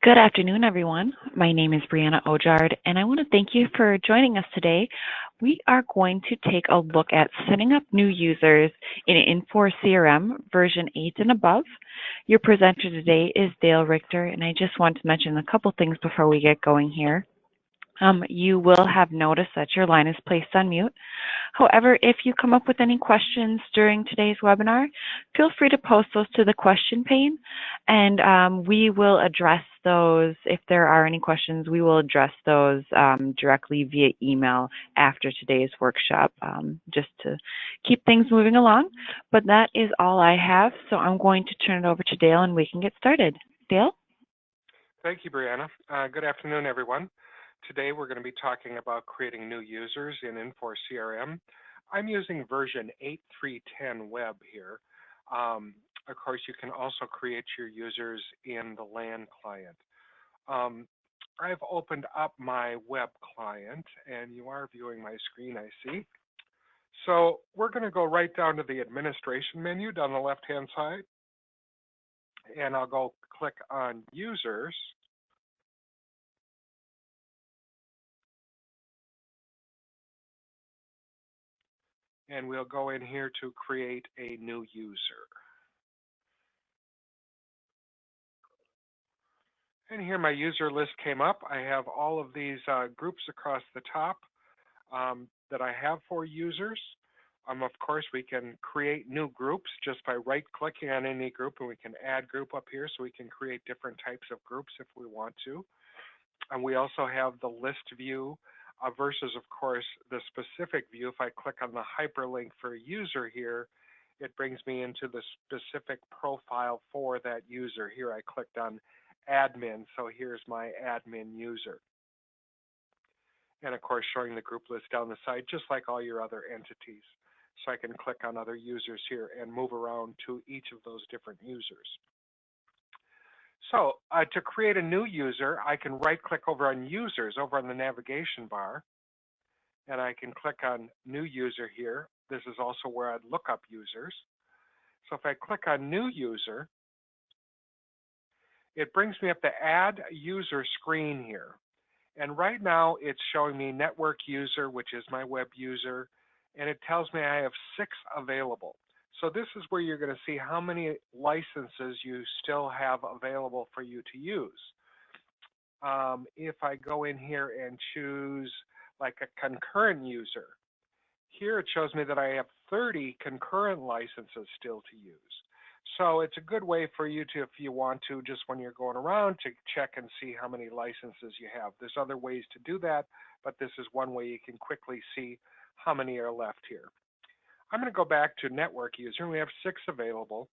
Good afternoon, everyone. My name is Brianna Ojard, and I want to thank you for joining us today. We are going to take a look at setting up new users in Infor CRM version 8 and above. Your presenter today is Dale Richter, and I just want to mention a couple things before we get going here. You will have noticed that your line is placed on mute. However, if you come up with any questions during today's webinar, feel free to post those to the question pane, and we will address those. If there are any questions, we will address those directly via email after today's workshop, just to keep things moving along. But that is all I have, so I'm going to turn it over to Dale, and we can get started. Dale? Thank you, Brianna. Good afternoon, everyone. Today we're going to be talking about creating new users in Infor CRM. I'm using version 8.3.10 web here. Of course, you can also create your users in the LAN client. I've opened up my web client, and you are viewing my screen, I see. So we're going to go right down to the administration menu down the left-hand side, and I'll go click on users. And we'll go in here to create a new user. And here my user list came up. I have all of these groups across the top that I have for users. Of course, we can create new groups just by right-clicking on any group, and we can add group up here so we can create different types of groups if we want to. And we also have the list view versus, of course, the specific view. If I click on the hyperlink for a user here, it brings me into the specific profile for that user. Here I clicked on admin, so here's my admin user. And of course, showing the group list down the side, just like all your other entities. So I can click on other users here and move around to each of those different users. So to create a new user, I can right-click over on users over on the navigation bar, and I can click on new user here. This is also where I'd look up users. So if I click on new user, it brings me up the add user screen here. And right now it's showing me network user, which is my web user, and it tells me I have 6 available. So this is where you're going to see how many licenses you still have available for you to use. If I go in here and choose like a concurrent user, here it shows me that I have 30 concurrent licenses still to use. So it's a good way for you to, if you want to, just when you're going around, to check and see how many licenses you have. There's other ways to do that, but this is one way you can quickly see how many are left here. I'm going to go back to network user, and we have 6 available.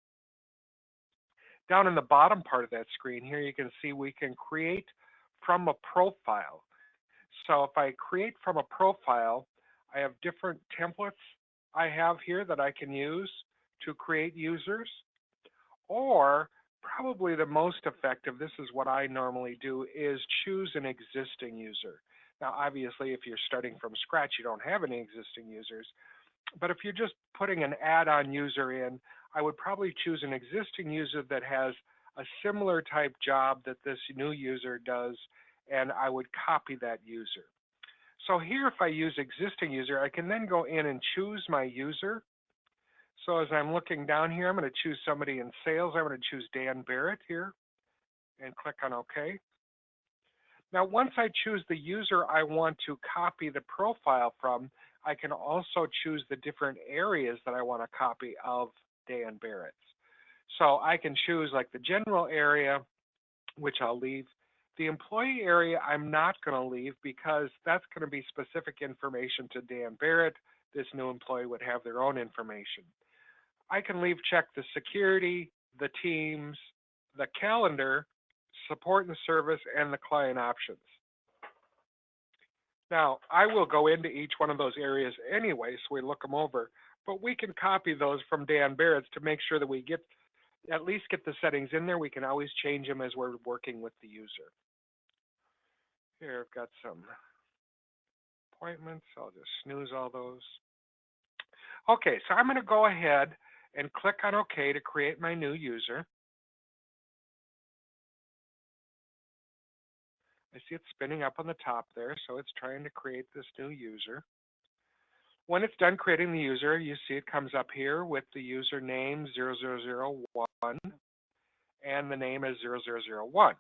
Down in the bottom part of that screen here, you can see we can create from a profile. So if I create from a profile, I have different templates I have here that I can use to create users. Or probably the most effective, this is what I normally do, is choose an existing user. Now, obviously, if you're starting from scratch, you don't have any existing users. But if you're just putting an add-on user in, I would probably choose an existing user that has a similar type job that this new user does, and I would copy that user. So here, if I use existing user, I can then go in and choose my user. So as I'm looking down here, I'm going to choose somebody in sales. I'm going to choose Dan Barrett here and click on OK. Now, once I choose the user I want to copy the profile from, I can also choose the different areas that I want to copy of Dan Barrett's. So I can choose like the general area, which I'll leave. The employee area I'm not going to leave because that's going to be specific information to Dan Barrett. This new employee would have their own information. I can leave check the security, the teams, the calendar, support and service, and the client options. Now, I will go into each one of those areas anyway, so we look them over, but we can copy those from Dan Barrett's to make sure that we at least get the settings in there. We can always change them as we're working with the user. Here, I've got some appointments. I'll just snooze all those. Okay, so I'm going to go ahead and click on OK to create my new user. I see it spinning up on the top there, so it's trying to create this new user. When it's done creating the user, you see it comes up here with the username 0001 and the name is 0001.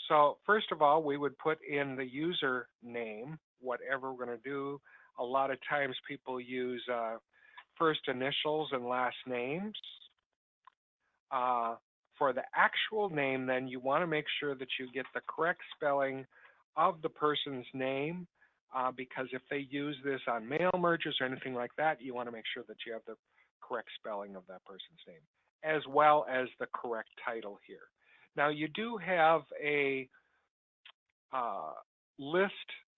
So first of all, we would put in the user name, whatever we're going to do. A lot of times people use first initials and last names. For the actual name, then you want to make sure that you get the correct spelling of the person's name, because if they use this on mail mergers or anything like that, you want to make sure that you have the correct spelling of that person's name, as well as the correct title here. Now, you do have a list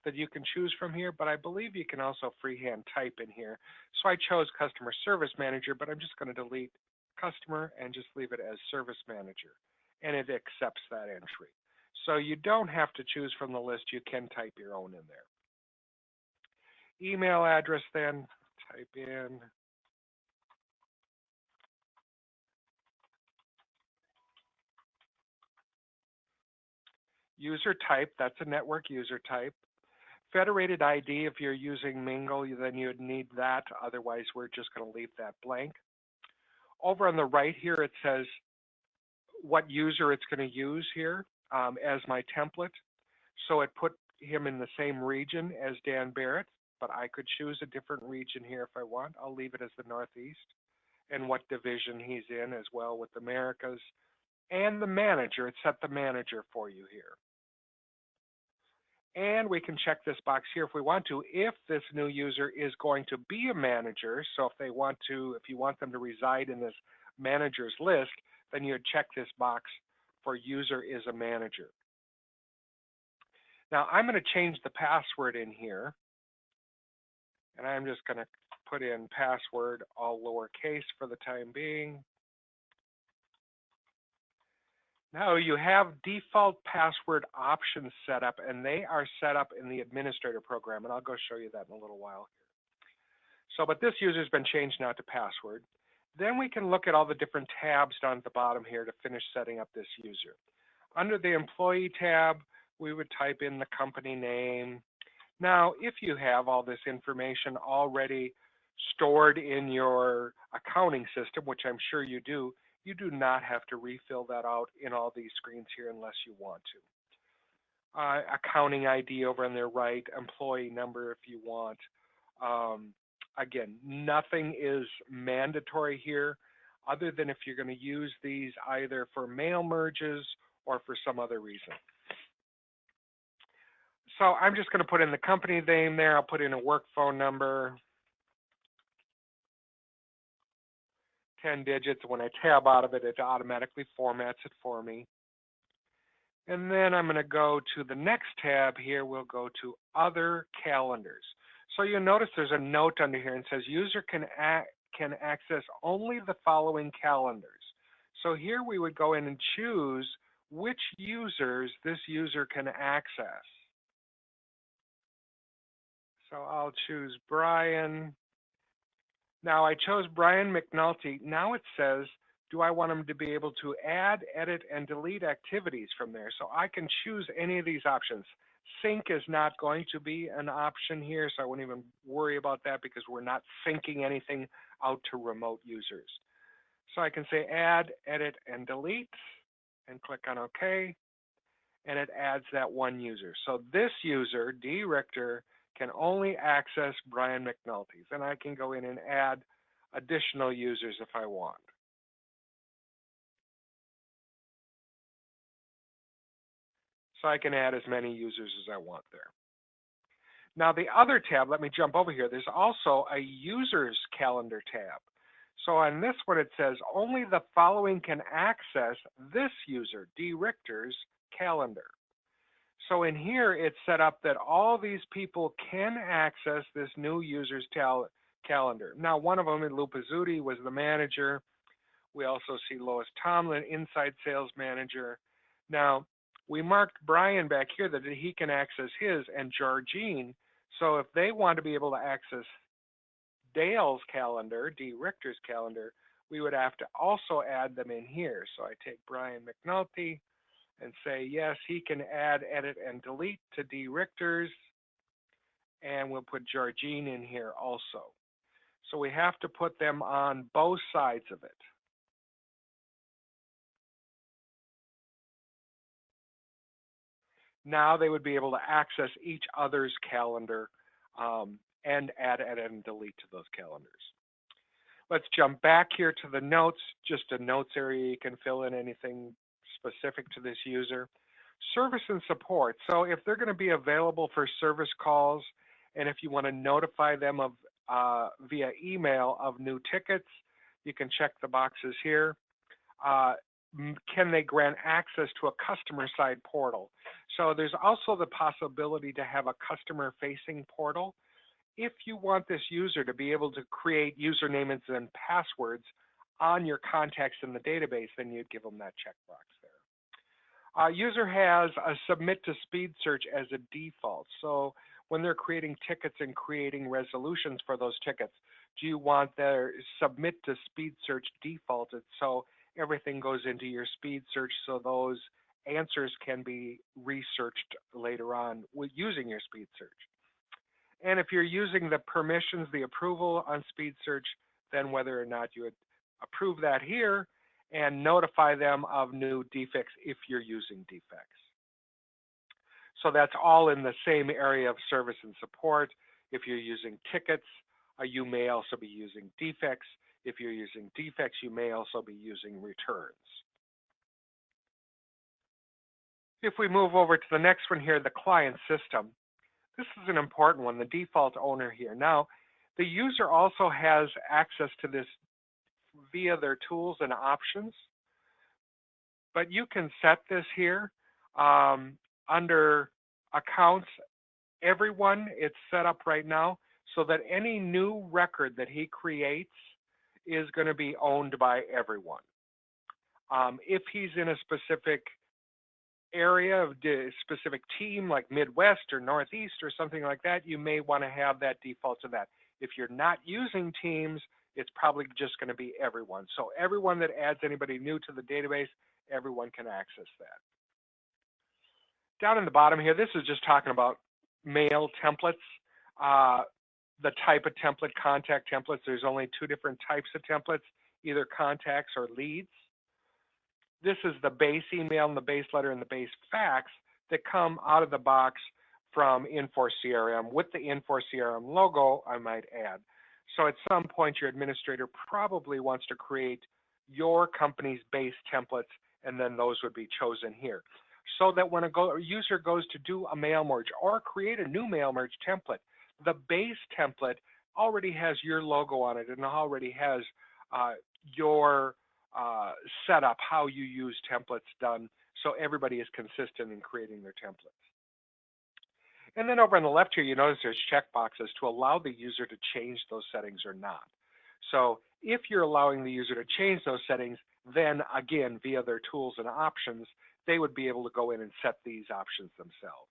that you can choose from here, but I believe you can also freehand type in here. So I chose Customer Service Manager, but I'm just going to delete Customer and just leave it as Service Manager, and it accepts that entry. So you don't have to choose from the list. You can type your own in there. Email address then, type in user type, that's a network user type. Federated ID, if you're using Mingle, then you'd need that. Otherwise, we're just going to leave that blank. Over on the right here, it says what user it's going to use here as my template. So it put him in the same region as Dan Barrett, but I could choose a different region here if I want. I'll leave it as the Northeast, and what division he's in as well with Americas. And the manager, it set the manager for you here. And we can check this box here if we want to, if this new user is going to be a manager. So if they want to, if you want them to reside in this managers list, then you would check this box for user is a manager. Now I'm going to change the password in here, and I'm just going to put in password all lowercase for the time being. Now you have default password options set up, and they are set up in the administrator program, and I'll go show you that in a little while here. So, but this user's been changed now to password. Then we can look at all the different tabs down at the bottom here to finish setting up this user. Under the employee tab, we would type in the company name. Now, if you have all this information already stored in your accounting system, which I'm sure you do not have to refill that out in all these screens here unless you want to. Accounting ID over on the right, employee number if you want. Again, nothing is mandatory here other than if you're going to use these either for mail merges or for some other reason. So I'm just going to put in the company name there. I'll put in a work phone number. 10 digits. When I tab out of it, it automatically formats it for me. And then I'm going to go to the next tab here. We'll go to Other Calendars. So you'll notice there's a note under here and says user can access only the following calendars. So here we would go in and choose which users this user can access. So I'll choose Brian. Now I chose Brian McNulty. Now it says, do I want him to be able to add, edit, and delete activities from there? So I can choose any of these options. Sync is not going to be an option here, so I wouldn't even worry about that because we're not syncing anything out to remote users. So I can say add, edit, and delete, and click on OK, and it adds that one user. So this user, D. Richter, can only access Brian McNulty's, and I can go in and add additional users if I want. So I can add as many users as I want there. Now the other tab, let me jump over here. There's also a users calendar tab. So on this one, it says only the following can access this user, D. Richter's calendar. So in here, it's set up that all these people can access this new user's calendar. Now, one of them, Lou Pizzuti, was the manager. We also see Lois Tomlin, inside sales manager. Now, we marked Brian back here that he can access his, and Georgine. So if they want to be able to access Dale's calendar, D. Richter's calendar, we would have to also add them in here. So I take Brian McNulty, and say, yes, he can add, edit, and delete to directors. And we'll put Georgine in here also. So we have to put them on both sides of it. Now they would be able to access each other's calendar and add, edit, and delete to those calendars. Let's jump back here to the notes, just a notes area. You can fill in anything specific to this user. Service and support. So if they're going to be available for service calls, and if you want to notify them of via email of new tickets, you can check the boxes here. Can they grant access to a customer side portal? So there's also the possibility to have a customer facing portal. If you want this user to be able to create usernames and passwords on your contacts in the database, then you'd give them that checkbox there. User has a submit to speed search as a default. So when they're creating tickets and creating resolutions for those tickets, do you want their submit to speed search defaulted so everything goes into your speed search so those answers can be researched later on with using your speed search? And if you're using the permissions, the approval on speed search, then whether or not you would approve that here and notify them of new defects if you're using defects. So that's all in the same area of service and support. If you're using tickets, you may also be using defects. If you're using defects, you may also be using returns. If we move over to the next one here, the client system, this is an important one, the default owner here. Now, the user also has access to this via their tools and options, but you can set this here under accounts, everyone. It's set up right now so that any new record that he creates is going to be owned by everyone. If he's in a specific area of the specific team like Midwest or Northeast or something like that, you may want to have that default to that. If you're not using teams, it's probably just going to be everyone. So everyone that adds anybody new to the database, everyone can access that. Down in the bottom here, this is just talking about mail templates. The type of template, contact templates. There's only two different types of templates, either contacts or leads. This is the base email and the base letter and the base fax that come out of the box from Infor CRM with the Infor CRM logo, I might add. So at some point, your administrator probably wants to create your company's base templates, and then those would be chosen here. So that when a user goes to do a mail merge or create a new mail merge template, the base template already has your logo on it and already has your setup, how you use templates done, so everybody is consistent in creating their templates. And then over on the left here, you notice there's checkboxes to allow the user to change those settings or not. So if you're allowing the user to change those settings, then again, via their tools and options, they would be able to go in and set these options themselves.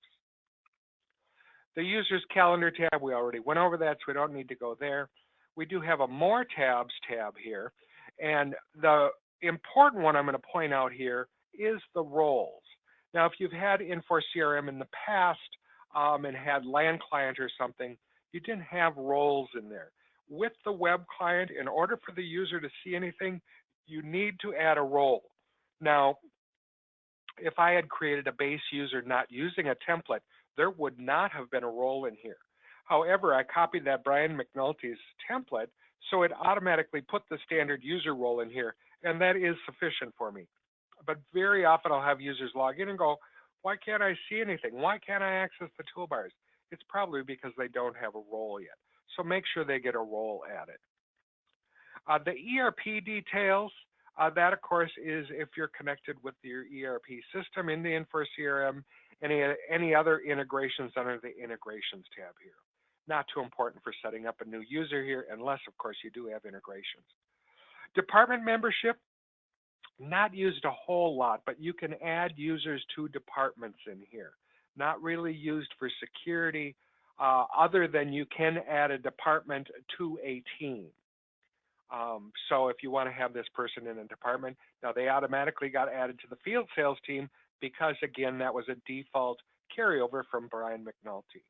The user's calendar tab, we already went over that, so we don't need to go there. We do have a more tabs tab here. And the important one I'm going to point out here is the roles. Now, if you've had Infor CRM in the past and had LAN client or something, you didn't have roles in there. With the web client, in order for the user to see anything, you need to add a role. Now, if I had created a base user not using a template, there would not have been a role in here. However, I copied that Brian McNulty's template, so it automatically put the standard user role in here, and that is sufficient for me. But very often I'll have users log in and go, why can't I see anything? Why can't I access the toolbars? It's probably because they don't have a role yet. So make sure they get a role added. The ERP details, that of course is if you're connected with your ERP system in the Infor CRM, any other integrations under the integrations tab here. Not too important for setting up a new user here, unless of course you do have integrations. Department membership, not used a whole lot, but you can add users to departments in here. Not really used for security, other than you can add a department to a team. So if you want to have this person in a department, now they automatically got added to the field sales team because, again, that was a default carryover from Brian McNulty.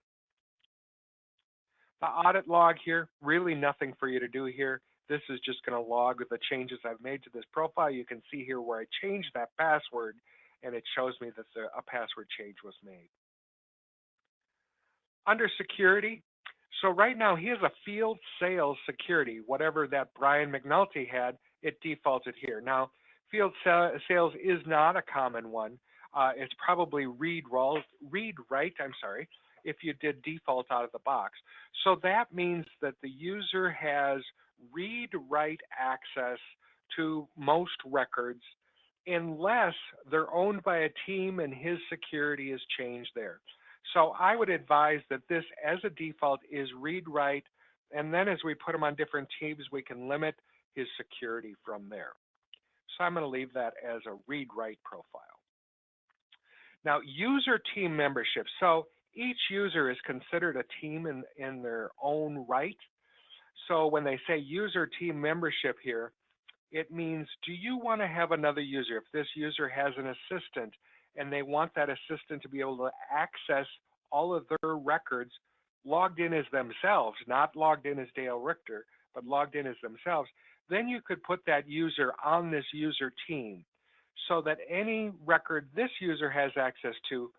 The audit log here, really nothing for you to do here. This is just going to log the changes I've made to this profile. You can see here where I changed that password, and it shows me that a password change was made. Under security, so right now he has a field sales security. Whatever that Brian McNulty had, it defaulted here. Now, field sales is not a common one. It's probably read-write, if you did default out of the box. So that means that the user has read-write access to most records unless they're owned by a team and his security is changed there. So I would advise that this, as a default, is read-write, and then as we put him on different teams, we can limit his security from there. So I'm going to leave that as a read-write profile. Now, user team membership. So each user is considered a team in their own right. So when they say user team membership here, it means, do you want to have another user? If this user has an assistant and they want that assistant to be able to access all of their records logged in as themselves, not logged in as Dale Richter, but logged in as themselves, then you could put that user on this user team so that any record this user has access to,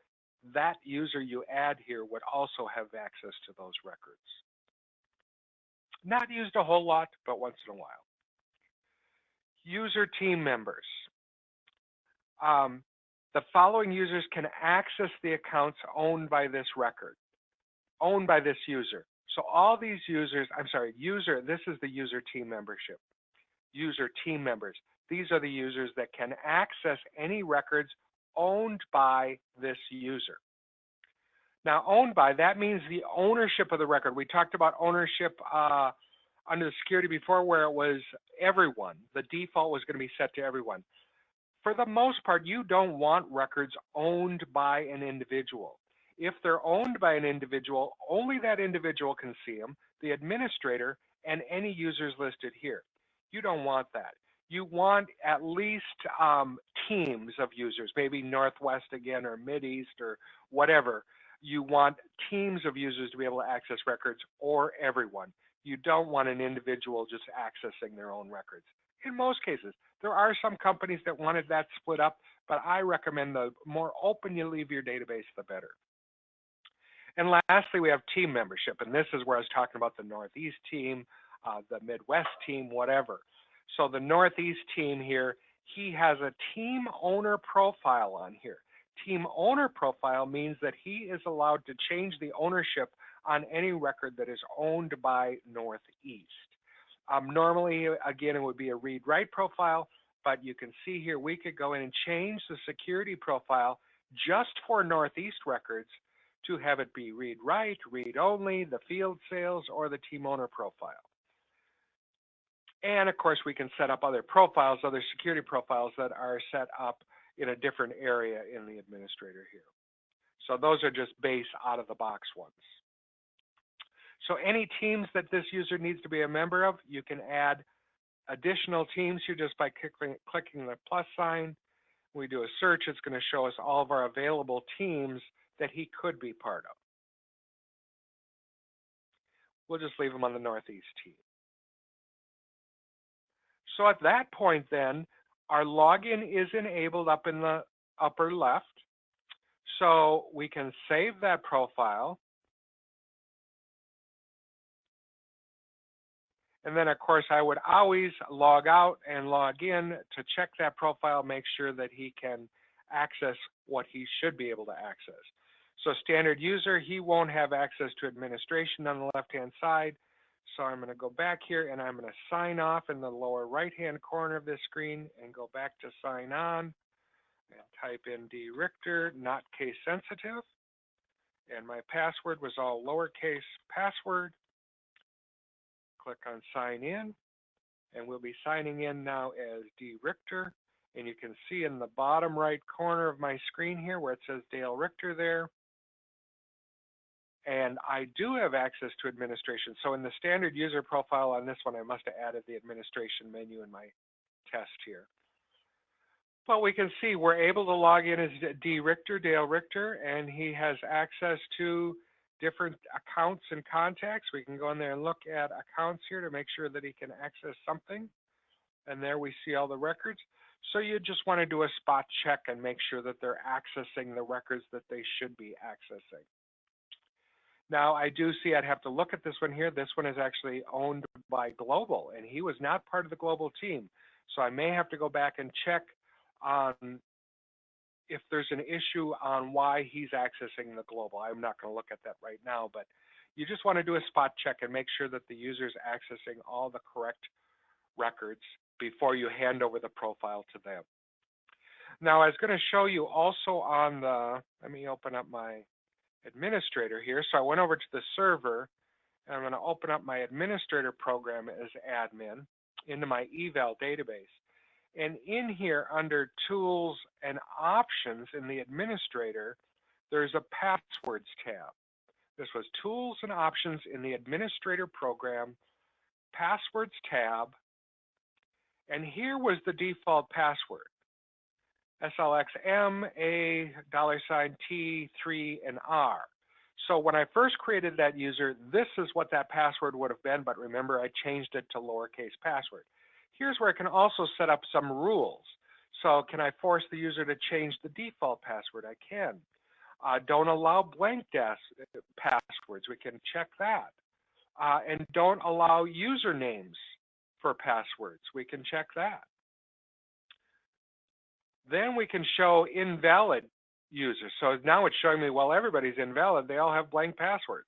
that user you add here would also have access to those records. Not used a whole lot, but once in a while. User team members. The following users can access the accounts owned by this record, owned by this user. So all these users, this is the user team membership. User team members. These are the users that can access any records owned by this user. Now, owned by, that means the ownership of the record. We talked about ownership under the security before where it was everyone. The default was going to be set to everyone. For the most part, you don't want records owned by an individual. If they're owned by an individual, only that individual can see them, the administrator, and any users listed here. You don't want that. You want at least teams of users, maybe Northwest again, or Mideast, or whatever. You want teams of users to be able to access records, or everyone. You don't want an individual just accessing their own records. In most cases, there are some companies that wanted that split up, but I recommend the more open you leave your database, the better. And lastly, we have team membership, and this is where I was talking about the Northeast team, the Midwest team, whatever. So the Northeast team here, he has a team owner profile on here. Team owner profile means that he is allowed to change the ownership on any record that is owned by Northeast. Normally, again, it would be a read-write profile, but you can see here we could go in and change the security profile just for Northeast records to have it be read-write, read-only, the field sales, or the team owner profile. And of course, we can set up other profiles, other security profiles that are set up in a different area in the administrator here. So those are just base out-of-the-box ones. So any teams that this user needs to be a member of, you can add additional teams here just by clicking the plus sign. We do a search, it's going to show us all of our available teams that he could be part of. We'll just leave him on the Northeast team. So at that point then, our login is enabled up in the upper left. So we can save that profile. And then, of course, I would always log out and log in to check that profile, make sure that he can access what he should be able to access. So standard user, he won't have access to administration on the left-hand side. So I'm going to go back here and I'm going to sign off in the lower right-hand corner of this screen and go back to sign on and type in D. Richter, not case sensitive. And my password was all lowercase password. Click on sign in, and we'll be signing in now as D. Richter. And you can see in the bottom right corner of my screen here where it says Dale Richter there. And I do have access to administration. So in the standard user profile on this one, I must have added the administration menu in my test here. But we can see we're able to log in as D. Richter, Dale Richter, and he has access to different accounts and contacts. We can go in there and look at accounts here to make sure that he can access something. And there we see all the records. So you just want to do a spot check and make sure that they're accessing the records that they should be accessing. Now, I do see I'd have to look at this one here. This one is actually owned by Global, and he was not part of the Global team. So I may have to go back and check on if there's an issue on why he's accessing the Global. I'm not going to look at that right now, but you just want to do a spot check and make sure that the user is accessing all the correct records before you hand over the profile to them. Now, I was going to show you also on the, let me open up my administrator here. So I went over to the server, and I'm going to open up my administrator program as admin into my eval database. And in here, under tools and options in the administrator, there's a passwords tab. This was tools and options in the administrator program, passwords tab, and here was the default password. SLXM, A, $T3, and R. So when I first created that user, this is what that password would have been, but remember I changed it to lowercase password. Here's where I can also set up some rules. So can I force the user to change the default password? I can. Don't allow blank passwords. We can check that. And don't allow usernames for passwords. We can check that. Then we can show invalid users. So now it's showing me, well, everybody's invalid. They all have blank passwords.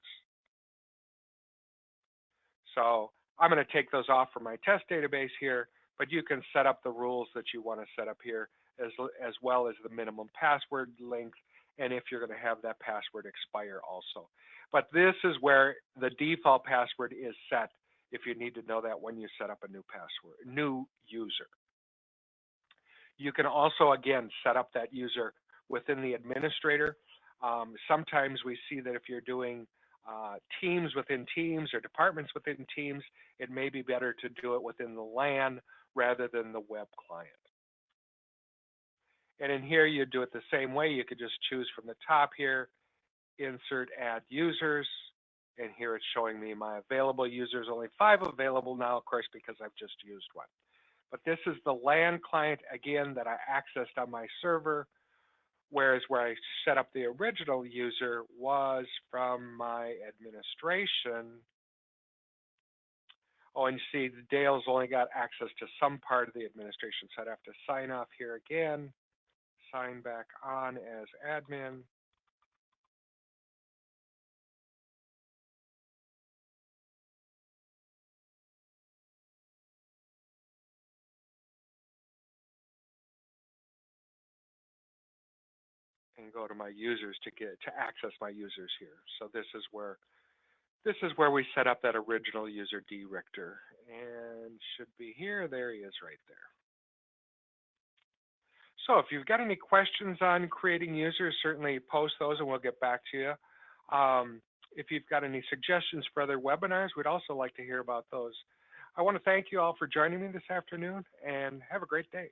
So I'm going to take those off from my test database here, but you can set up the rules that you want to set up here as well as the minimum password length, and if you're going to have that password expire also. But this is where the default password is set if you need to know that when you set up a new user. You can also, again, set up that user within the administrator. Sometimes we see that if you're doing teams within teams or departments within teams, it may be better to do it within the LAN rather than the web client. And in here, you do it the same way. You could just choose from the top here, insert add users, and here it's showing me my available users. Only 5 available now, of course, because I've just used one. But this is the LAN client, again, that I accessed on my server, whereas where I set up the original user was from my administration. Oh, and you see Dale's only got access to some part of the administration, so I'd have to sign off here again, sign back on as admin. And go to my users to access my users here. So this is where we set up that original user D. Richter, and should be here. There he is right there. So if you've got any questions on creating users, certainly post those and we'll get back to you. If you've got any suggestions for other webinars, we'd also like to hear about those. I want to thank you all for joining me this afternoon, and have a great day.